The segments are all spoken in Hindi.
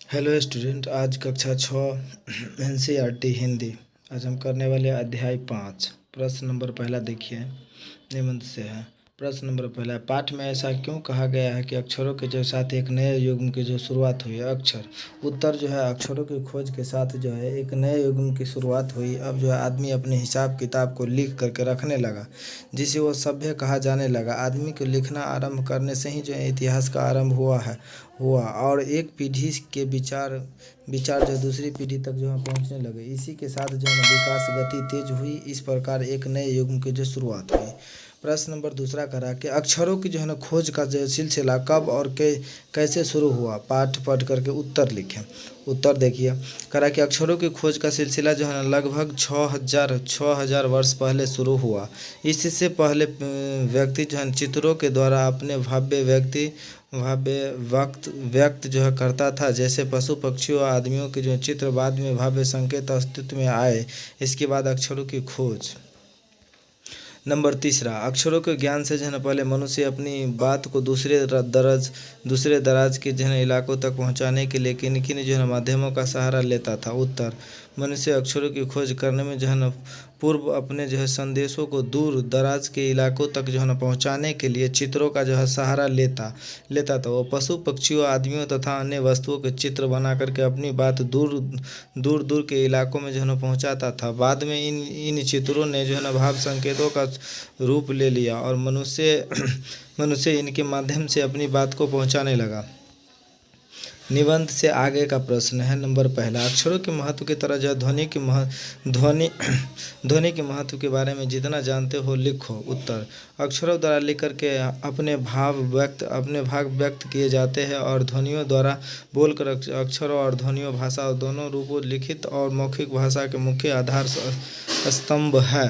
हेलो स्टूडेंट, आज कक्षा 6 एनसीईआरटी हिंदी। आज हम करने वाले अध्याय 5। प्रश्न नंबर पहला देखिए, निबंध से है। प्रश्न नंबर पहला, पाठ में ऐसा क्यों कहा गया है कि अक्षरों के जो साथ एक नए युग्म की जो शुरुआत हुई है? अक्षर उत्तर जो है, अक्षरों की खोज के साथ जो है एक नए युग्म की शुरुआत हुई। अब जो है आदमी अपने हिसाब किताब को लिख करके रखने लगा, जिसे वो सभ्य कहा जाने लगा। आदमी को लिखना आरंभ करने से ही जो है इतिहास का आरंभ हुआ और एक पीढ़ी के विचार जो दूसरी पीढ़ी तक जो है पहुंचने लगे। इसी के साथ जो है विकास गति तेज हुई। इस प्रकार एक नए युग की जो शुरुआत हुई। प्रश्न नंबर दूसरा करा कि अक्षरों की जो है ना खोज का जो सिलसिला कब और कैसे शुरू हुआ? पाठ पढ़ करके उत्तर लिखें। उत्तर देखिए, करा कि अक्षरों की खोज का सिलसिला जो है ना लगभग 6000 वर्ष पहले शुरू हुआ। इससे पहले व्यक्ति जो है चित्रों के द्वारा अपने भाव्य व्यक्त जो है करता था। जैसे पशु पक्षियों और आदमियों के जो चित्र बाद में भाव्य संकेत अस्तित्व में आए। इसके बाद अक्षरों की खोज। नंबर तीसरा, अक्षरों के ज्ञान से जो है पहले मनुष्य अपनी बात को दूसरे दराज के जो है इलाकों तक पहुंचाने के लिए किन किन जो है माध्यमों का सहारा लेता था? उत्तर, मनुष्य अक्षरों की खोज करने में जो है ना पूर्व अपने जो है संदेशों को दूर दराज के इलाकों तक जो है ना पहुँचाने के लिए चित्रों का जो है सहारा लेता था। वो पशु पक्षियों, आदमियों तथा अन्य वस्तुओं के चित्र बना करके अपनी बात दूर दूर के इलाकों में जो है ना पहुँचाता था। बाद में इन चित्रों ने जो है ना भाव संकेतों का रूप ले लिया और मनुष्य इनके माध्यम से अपनी बात को पहुंचाने लगा। निबंध से आगे का प्रश्न है नंबर पहला, अक्षरों के महत्व की तरह जो ध्वनि के महत्व के बारे में जितना जानते हो लिखो। उत्तर, अक्षरों द्वारा लिख करके अपने भाव व्यक्त किए जाते हैं और ध्वनियों द्वारा बोलकर अक्षरों और ध्वनियों भाषा दोनों रूपों लिखित और मौखिक भाषा के मुख्य आधार स्तंभ है।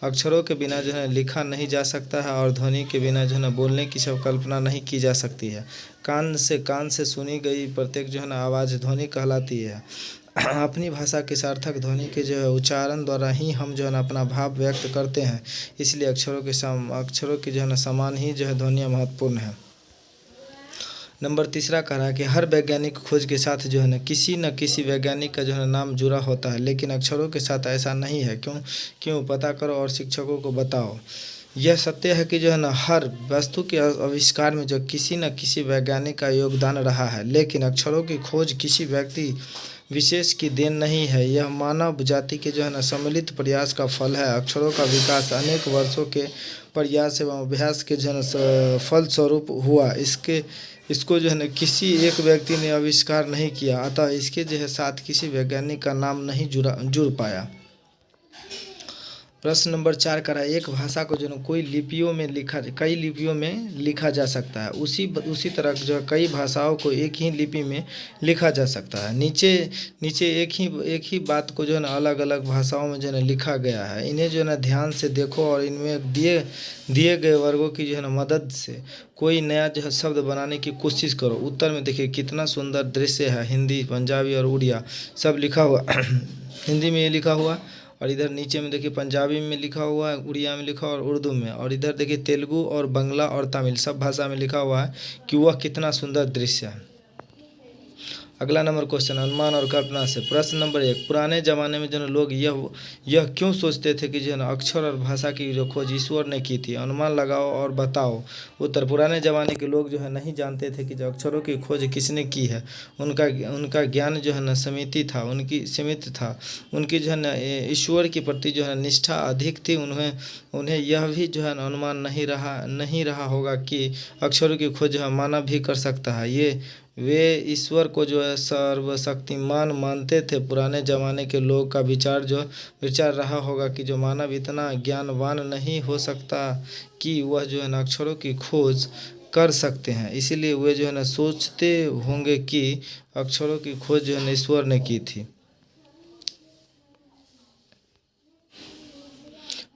अक्षरों के बिना जो है लिखा नहीं जा सकता है और ध्वनि के बिना जो है ना बोलने की सब कल्पना नहीं की जा सकती है। कान से सुनी गई प्रत्येक जो है ना आवाज़ ध्वनि कहलाती है। अपनी भाषा के सार्थक ध्वनि के जो है उच्चारण द्वारा ही हम जो है ना अपना भाव व्यक्त करते हैं। इसलिए अक्षरों की जो है ना समान ही जो है ध्वनियाँ महत्वपूर्ण है। नंबर तीसरा कह रहा है कि हर वैज्ञानिक खोज के साथ जो है ना किसी वैज्ञानिक का जो है नाम जुड़ा होता है, लेकिन अक्षरों के साथ ऐसा नहीं है। क्यों पता करो और शिक्षकों को बताओ। यह सत्य है कि जो है ना हर वस्तु के आविष्कार में जो किसी न किसी वैज्ञानिक का योगदान रहा है, लेकिन अक्षरों की खोज किसी व्यक्ति विशेष की देन नहीं है। यह मानव जाति के जो है ना सम्मिलित प्रयास का फल है। अक्षरों का विकास अनेक वर्षों के प्रयास एवं अभ्यास के जो है ना फलस्वरूप हुआ। इसको जो है ना किसी एक व्यक्ति ने आविष्कार नहीं किया, अतः इसके जो है साथ किसी वैज्ञानिक का नाम नहीं जुड़ पाया। प्रश्न नंबर 4 करा, एक भाषा को जो है कई लिपियों में लिखा जा सकता है। उसी तरह जो है कई भाषाओं को एक ही लिपि में लिखा जा सकता है। नीचे एक ही बात को जो है ना अलग अलग भाषाओं में जो है ना लिखा गया है। इन्हें जो है ना ध्यान से देखो और इनमें दिए गए वर्गों की जो है ना मदद से कोई नया जो है शब्द बनाने की कोशिश करो। उत्तर में देखिए कितना सुंदर दृश्य है। हिंदी, पंजाबी और उड़िया सब लिखा हुआ हिंदी में ये लिखा हुआ, और इधर नीचे में देखिए पंजाबी में लिखा हुआ है, उड़िया में लिखा हुआ और उर्दू में, और इधर देखिए तेलुगु और बंगला और तमिल सब भाषा में लिखा हुआ है कि वह कितना सुंदर दृश्य है। अगला नंबर क्वेश्चन, अनुमान और कल्पना से। प्रश्न नंबर 1, पुराने ज़माने में जो है लोग यह क्यों सोचते थे कि जो है ना अक्षर और भाषा की जो खोज ईश्वर ने की थी? अनुमान लगाओ और बताओ। उत्तर, पुराने ज़माने के लोग जो है नहीं जानते थे कि जो अक्षरों की खोज किसने की है। उनका ज्ञान जो है ना सीमित था। उनकी जो है ना ईश्वर के प्रति जो है निष्ठा अधिक थी। उन्हें यह भी जो है अनुमान नहीं रहा होगा कि अक्षरों की खोज मानव भी कर सकता है। वे ईश्वर को जो है सर्वशक्तिमान मानते थे। पुराने ज़माने के लोगों का विचार रहा होगा कि जो मानव इतना ज्ञानवान नहीं हो सकता कि वह जो है ना अक्षरों की खोज कर सकते हैं। इसीलिए वे जो है ना सोचते होंगे कि अक्षरों की खोज जो है ना ईश्वर ने की थी।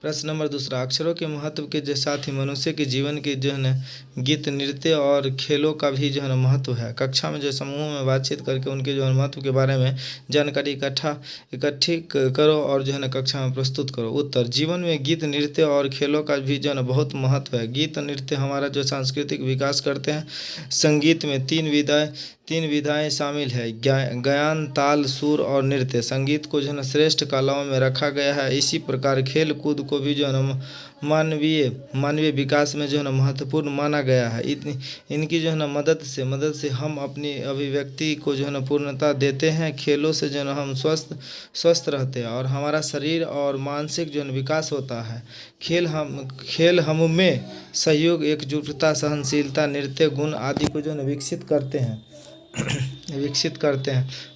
प्रश्न नंबर दूसरा, अक्षरों के महत्व के साथ ही मनुष्य के जीवन के जो है ना गीत, नृत्य और खेलों का भी जो है ना महत्व है। कक्षा में जो समूह में बातचीत करके उनके जो है महत्व के बारे में जानकारी इकट्ठी करो और जो है ना कक्षा में प्रस्तुत करो। उत्तर, जीवन में गीत, नृत्य और खेलों का भी जो है ना बहुत महत्व है। गीत नृत्य हमारा जो सांस्कृतिक विकास करते हैं। संगीत में तीन विधाएं शामिल है, गायन, ताल, सुर और नृत्य। संगीत को जो है ना श्रेष्ठ कलाओं में रखा गया है। इसी प्रकार खेल कूद को भी जो है ना मानवीय विकास में जो है ना महत्वपूर्ण माना गया है। इनकी जो है ना मदद से हम अपनी अभिव्यक्ति को जो है ना पूर्णता देते हैं। खेलों से जो है ना हम स्वस्थ रहते हैं और हमारा शरीर और मानसिक जो है ना विकास होता है। खेल हम में सहयोग, एकजुटता, सहनशीलता, नृत्य गुण आदि को जो है ना विकसित करते हैं।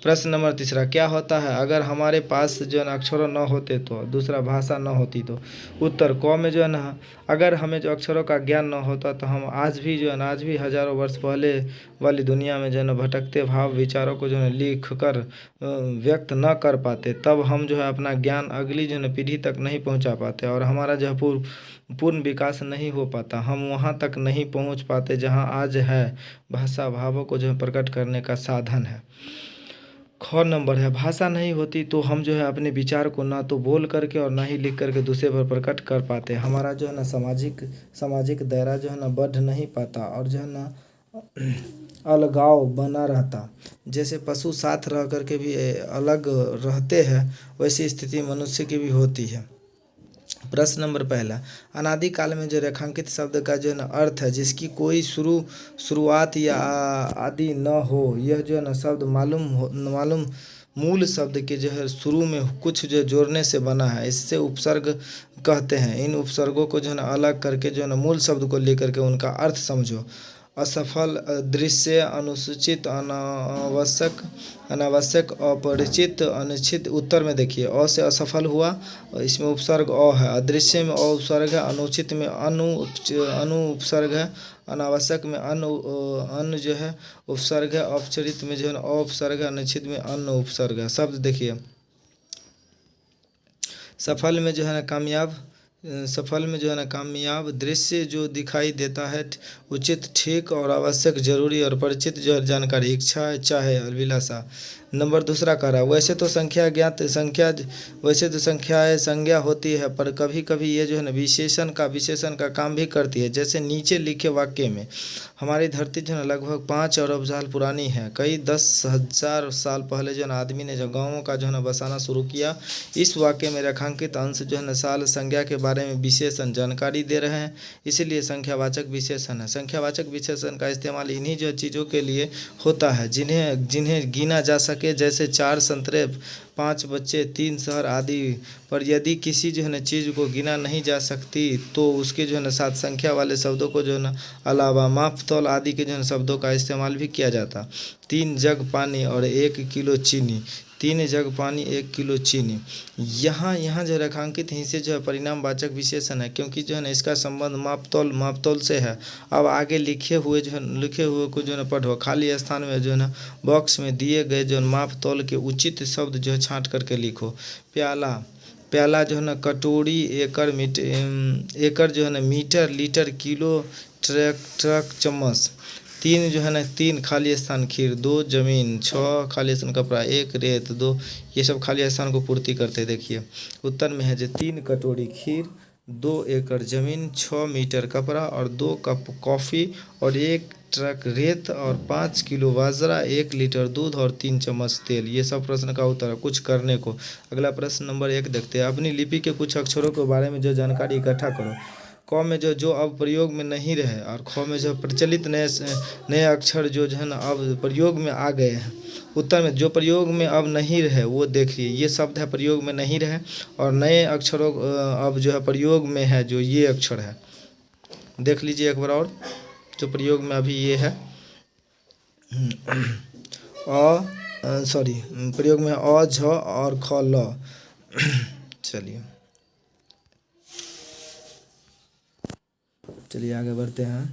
प्रश्न नंबर तीसरा, क्या होता है अगर हमारे पास जो है ना अक्षरों न होते तो? दूसरा, भाषा न होती तो? उत्तर, क में जो है ना, अगर हमें जो अक्षरों का ज्ञान न होता तो हम आज भी हजारों वर्ष पहले वाली दुनिया में जो है ना भटकते भाव विचारों को जो है लिख कर व्यक्त न कर पाते। तब हम जो है अपना ज्ञान अगली जो है ना पीढ़ी तक नहीं पहुंचा पाते और हमारा जो है पूर्ण विकास नहीं हो पाता। हम वहाँ तक नहीं पहुँच पाते जहाँ आज है। भाषा भावों को जो है प्रकट करने का साधन है। ख नंबर है, भाषा नहीं होती तो हम जो है अपने विचार को ना तो बोल करके और ना ही लिख करके दूसरे पर प्रकट कर पाते। हमारा जो है ना सामाजिक दायरा जो है ना बढ़ नहीं पाता और जो है ना अलगाव बना रहता। जैसे पशु साथ रह करके भी अलग रहते हैं, वैसी स्थिति मनुष्य की भी होती है। प्रश्न नंबर पहला, अनादि काल में जो रेखांकित शब्द का जो है ना अर्थ है जिसकी कोई शुरुआत या आदि न हो, यह जो है ना शब्द मालूम मूल शब्द के जो है शुरू में कुछ जो जोड़ने से बना है, इससे उपसर्ग कहते हैं। इन उपसर्गों को जो है ना अलग करके जो है ना मूल शब्द को लेकर के उनका अर्थ समझो। असफल, दृश्य, अनुसूचित, अनावश्यक, अपरिचित, अनिश्चित। उत्तर में देखिए, अ से असफल हुआ, इसमें उपसर्ग अ है। अदृश्य में अ उपसर्ग है, अनुचित में अनु उपसर्ग है, अनावश्यक में अन जो है उपसर्ग है, अपचरित में जो है अ उपसर्ग है, अनिश्चित में अन उपसर्ग है। शब्द देखिए, सफल में जो है ना कामयाब, दृश्य जो दिखाई देता है, उचित, ठीक और आवश्यक, जरूरी और परिचित जो है जानकारी, इच्छा, चाहे, अभिलाषा। नंबर दूसरा कह रहा है, वैसे तो संख्याएँ संज्ञा होती है, पर कभी कभी ये जो है ना विशेषण का काम भी करती है। जैसे नीचे लिखे वाक्य में, हमारी धरती जो है ना लगभग 5 अरब साल पुरानी है। कई 10,000 साल पहले जो है ना आदमी ने जो गाँवों का जो है ना बसाना शुरू किया। इस वाक्य में रेखांकित अंश जो है ना साल संज्ञा के बारे में विशेषण जानकारी दे रहे हैं, इसीलिए संख्यावाचक विशेषण है। संख्यावाचक विशेषण का इस्तेमाल इन्हीं जो चीज़ों के लिए होता है जिन्हें गिना जा सके, जैसे 4 संतरे, 5 बच्चे, 3 शहर आदि। पर यदि किसी जो है ना चीज़ को गिना नहीं जा सकती तो उसके जो है ना साथ संख्या वाले शब्दों को जो है ना अलावा माप, तौल आदि के जो है शब्दों का इस्तेमाल भी किया जाता। 3 जग पानी और 1 किलो चीनी। 3 जग पानी, 1 किलो चीनी। यहाँ जो रेखांकित हिस्से जो है परिणामवाचक विशेषण है, क्योंकि जो है ना इसका संबंध माप तौल से है। अब आगे लिखे हुए को जो है ना पढ़ो। खाली स्थान में जो है ना बॉक्स में दिए गए जो माप तौल के उचित शब्द जो है छांट करके लिखो। प्याला जो है ना कटोरी, एकड़ जो है ना मीटर, लीटर, किलो, ट्रक, चम्मच। 3 जो है ना 3 खाली स्थान खीर, 2 जमीन, 6 खाली स्थान कपड़ा, 1 रेत, 2 ये सब खाली स्थान को पूर्ति करते। देखिए उत्तर में है जो 3 कटोरी खीर, 2 एकड़ जमीन, 6 मीटर कपड़ा और 2 कप कॉफ़ी और 1 ट्रक रेत और 5 किलो बाजरा, 1 लीटर दूध और 3 चम्मच तेल। ये सब प्रश्न का उत्तर है कुछ करने को। अगला प्रश्न नंबर 1 देखते हैं। अपनी लिपि के कुछ अक्षरों के बारे में जो जानकारी इकट्ठा करो। क में जो अब प्रयोग में नहीं रहे और ख में जो प्रचलित नए अक्षर जो है ना अब प्रयोग में आ गए हैं। उत्तर में जो प्रयोग में अब नहीं रहे वो देखिए, ये शब्द है प्रयोग में नहीं रहे और नए अक्षरों अब जो है प्रयोग में है, जो ये अक्षर है देख लीजिए एक बार और, जो प्रयोग में अभी ये है प्रयोग में अ, झ और ख, ल। चलिए आगे बढ़ते हैं।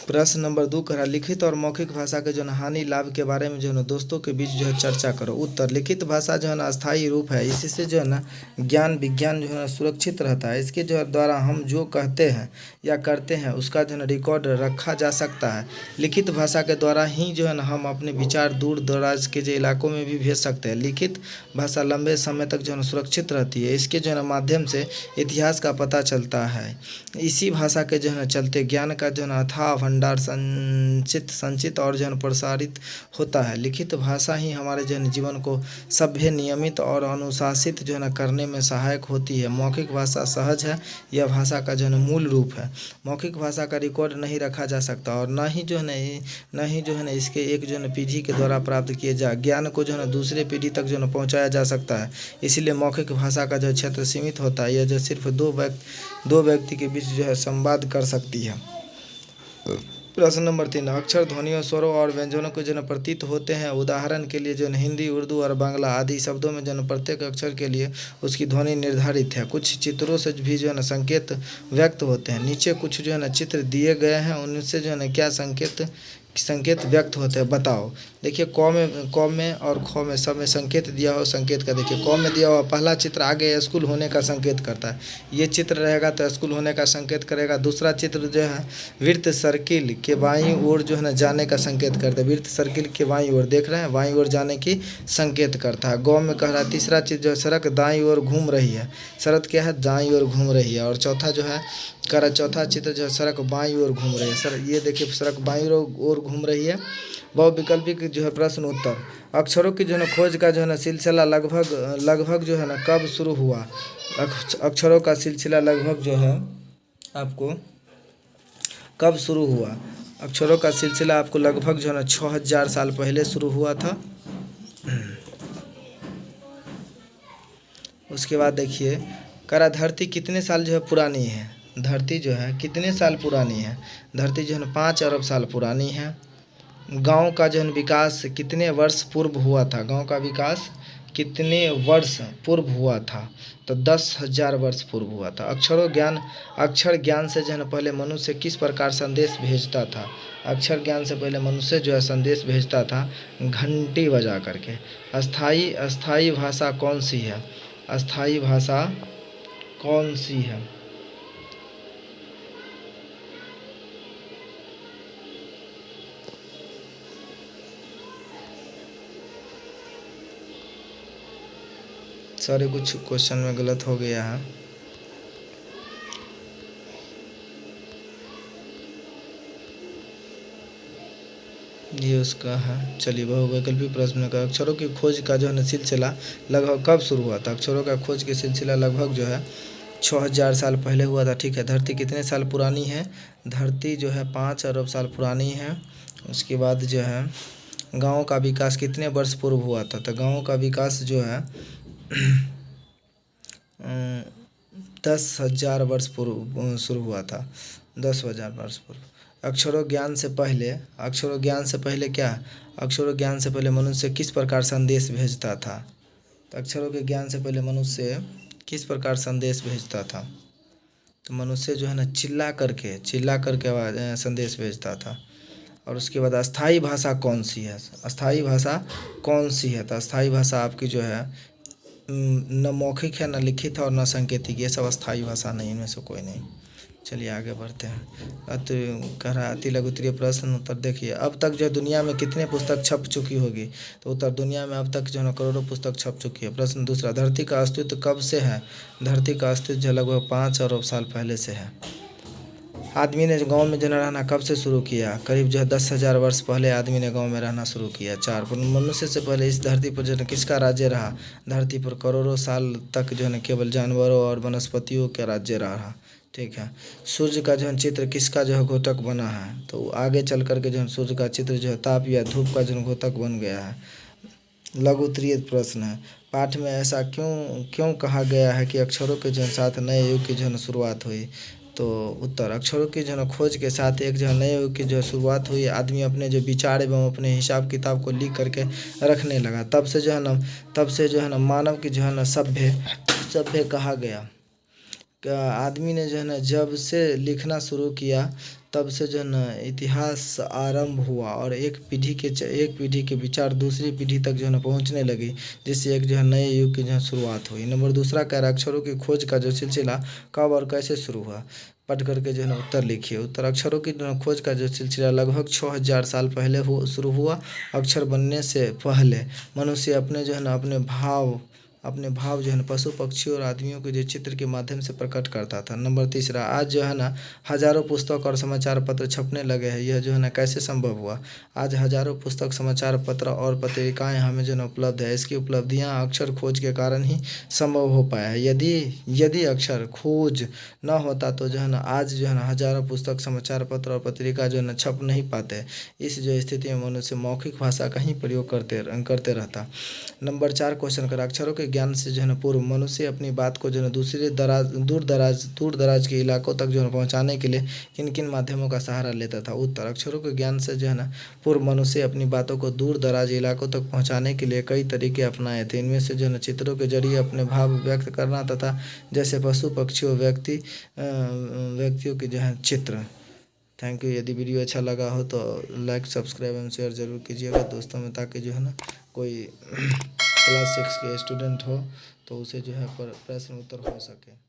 प्रश्न नंबर 2 कह रहा, लिखित और मौखिक भाषा के जो है हानि लाभ के बारे में जो है ना दोस्तों के बीच जो है चर्चा करो। उत्तर, लिखित भाषा जो है ना अस्थायी रूप है, इससे जो है ना ज्ञान विज्ञान जो है ना सुरक्षित रहता है। इसके जो है द्वारा हम जो कहते हैं या करते हैं उसका जो है ना रिकॉर्ड रखा जा सकता है। लिखित भाषा के द्वारा ही जो है ना हम अपने विचार दूर दराज के जो इलाकों में भी भेज सकते हैं। लिखित भाषा लंबे समय तक जो है ना सुरक्षित रहती है। इसके जो है ना माध्यम से इतिहास का पता चलता है। इसी भाषा के जो है ना चलते ज्ञान का जो है ना अथाह भंडार संचित संचित और प्रसारित होता है। लिखित भाषा ही हमारे जीवन को सभ्य, नियमित और अनुशासित करने में सहायक होती है। मौखिक भाषा सहज है, यह भाषा का मूल रूप है। मौखिक भाषा का रिकॉर्ड नहीं रखा जा सकता और न ही इसके एक पीढ़ी के द्वारा प्राप्त किए जा ज्ञान को दूसरे पीढ़ी तक पहुंचाया जा सकता है। इसलिए मौखिक भाषा का क्षेत्र सीमित होता है। यह सिर्फ दो व्यक्ति के बीच संवाद कर सकती है। प्रश्न नंबर 3, अक्षर ध्वनियों, स्वरों और व्यंजनों को प्रतीत होते हैं। उदाहरण के लिए हिंदी, उर्दू और बांग्ला आदि शब्दों में प्रत्येक अक्षर के लिए उसकी ध्वनि निर्धारित है। कुछ चित्रों से भी संकेत व्यक्त होते हैं। नीचे कुछ चित्र दिए गए हैं, उनसे क्या संकेत व्यक्त होते हैं, बताओ। देखिए, क में और ख में सब में संकेत दिया हो। संकेत का देखिए, क में दिया हुआ पहला चित्र आगे स्कूल होने का संकेत करता है। ये चित्र रहेगा तो स्कूल होने का संकेत करेगा। दूसरा चित्र वृत्त सर्किल के बाईं ओर जाने का संकेत करता है। वृत्त सर्किल के बाईं ओर देख रहे हैं, बाईं ओर जाने की संकेत करता है। ग में कह रहा है तीसरा चित्र सड़क दाईं ओर घूम रही है। सड़क क्या है? दाईं ओर घूम रही है। और चौथा कह रहा चौथा चित्र सड़क बाईं ओर घूम रही है। सर ये देखिए, सड़क बाईं ओर घूम रही है। बहुविकल्पिक प्रश्न उत्तर। अक्षरों की खोज का सिलसिला लगभग कब शुरू हुआ? अक्षरों का सिलसिला लगभग आपको कब शुरू हुआ? अक्षरों का सिलसिला आपको लगभग 6000 साल पहले शुरू हुआ था। उसके बाद देखिए, करा धरती कितने साल पुरानी है? धरती कितने साल पुरानी है? धरती 5 अरब साल पुरानी है। गांव का विकास कितने वर्ष पूर्व हुआ था? गांव का विकास कितने वर्ष पूर्व हुआ था? तो 10,000 वर्ष पूर्व हुआ था। अक्षर ज्ञान से पहले मनुष्य किस प्रकार संदेश भेजता था? अक्षर ज्ञान से पहले मनुष्य संदेश भेजता था घंटी बजा करके। अस्थाई भाषा कौन सी है? अस्थाई भाषा कौन सी है? सॉरी, कुछ क्वेश्चन में गलत हो गया है। ये उसका है। चलिए, बहुवैकल्पिक प्रश्न का अक्षरों की खोज का सिलसिला लगभग कब शुरू हुआ था? अक्षरों का खोज के सिलसिला लगभग 6000 साल पहले हुआ था। ठीक है। धरती कितने साल पुरानी है? धरती 5 अरब साल पुरानी है। उसके बाद गाँव का विकास कितने वर्ष पूर्व हुआ था? तो गाँव का विकास 10,000 वर्ष पूर्व शुरू हुआ था। 10,000 वर्ष पूर्व। अक्षरों ज्ञान से पहले क्या? अक्षरों ज्ञान से पहले मनुष्य किस प्रकार संदेश भेजता था? तो अक्षरों के ज्ञान से पहले मनुष्य किस प्रकार संदेश भेजता था? तो मनुष्य चिल्ला करके आवाज संदेश भेजता था। और उसके बाद अस्थाई भाषा कौन सी है? अस्थाई भाषा कौन सी है? तो अस्थाई भाषा आपकी न मौखिक है, न लिखित है और न सांकेतिक। ये सब अस्थाई भाषा नहीं, इनमें से कोई नहीं। चलिए आगे बढ़ते हैं। कह रहा अति लघु उत्तरीय प्रश्न उत्तर देखिए। अब तक दुनिया में कितने पुस्तक छप चुकी होगी? तो उत्तर, दुनिया में अब तक करोड़ों पुस्तक छप चुकी है। प्रश्न दूसरा, धरती का अस्तित्व कब से है? धरती का अस्तित्व लगभग 5 अरब साल पहले से है। आदमी ने गांव में रहना कब से शुरू किया? करीब 10,000 वर्ष पहले आदमी ने गांव में रहना शुरू किया। 4, मनुष्य से पहले इस धरती पर किसका राज्य रहा? धरती पर करोड़ों साल तक केवल जानवरों और वनस्पतियों का राज्य रहा। ठीक है। सूर्य का चित्र किसका घोतक बना है? तो आगे चल करके सूर्य का चित्र ताप या धूप का घोतक बन गया है। लघु उत्तरीय प्रश्न है। पाठ में ऐसा क्यों कहा गया है कि अक्षरों के साथ नए युग की शुरुआत हुई? तो उत्तर, अक्षरों की खोज के साथ एक नए युग की शुरुआत हुई। आदमी अपने विचार एवं अपने हिसाब किताब को लिख करके रखने लगा। तब से मानव की सभ्य कहा गया। आदमी ने जब से लिखना शुरू किया तब से इतिहास आरंभ हुआ और एक पीढ़ी के विचार दूसरी पीढ़ी तक पहुंचने लगी, जिससे एक नए युग की शुरुआत हुई। नंबर दूसरा कह रहा अक्षरों की खोज का सिलसिला कब और कैसे शुरू हुआ? पढ़ करके उत्तर लिखिए। उत्तर, अक्षरों की खोज का सिलसिला लगभग 6000 साल पहले शुरू हुआ। अक्षर बनने से पहले मनुष्य अपने अपने अपने भाव जो है ना पशु पक्षियों और आदमियों के जो चित्र के माध्यम से प्रकट करता था। नंबर तीसरा, आज जो है ना हजारों पुस्तक और समाचार पत्र छपने लगे हैं, यह जो है ना कैसे संभव हुआ? आज हजारों पुस्तक, समाचार पत्र और पत्रिकाएं हमें जो है ना उपलब्ध है, इसकी उपलब्धियां अक्षर खोज के कारण ही संभव हो पाया है। यदि यदि अक्षर खोज न होता तो जो है ना आज जो है ना हजारों पुस्तक, समाचार पत्र और पत्रिका जो है ना छप नहीं पाते। इस जो स्थिति में मनुष्य मौखिक भाषा का ही प्रयोग करते रहता। नंबर 4 क्वेश्चन कर, अक्षरों के ज्ञान से जो है ना पूर्व मनुष्य अपनी बात को जो है ना दूसरे दूर दराज के इलाकों तक जो है पहुँचाने के लिए किन किन माध्यमों का सहारा लेता था? उत्तर, अक्षरों के ज्ञान से जो है ना पूर्व मनुष्य अपनी बातों को दूर दराज इलाकों तक पहुँचाने के लिए कई तरीके अपनाए थे। इनमें से जो है ना चित्रों के जरिए अपने भाव व्यक्त करना तथा जैसे पशु पक्षियों व्यक्तियों के जो है चित्र। Thank you. यदि वीडियो अच्छा लगा हो तो लाइक, सब्सक्राइब एवं शेयर ज़रूर कीजिएगा दोस्तों में, ताकि जो है ना कोई क्लास 6 के स्टूडेंट हो तो उसे जो है प्रश्न उत्तर हो सके।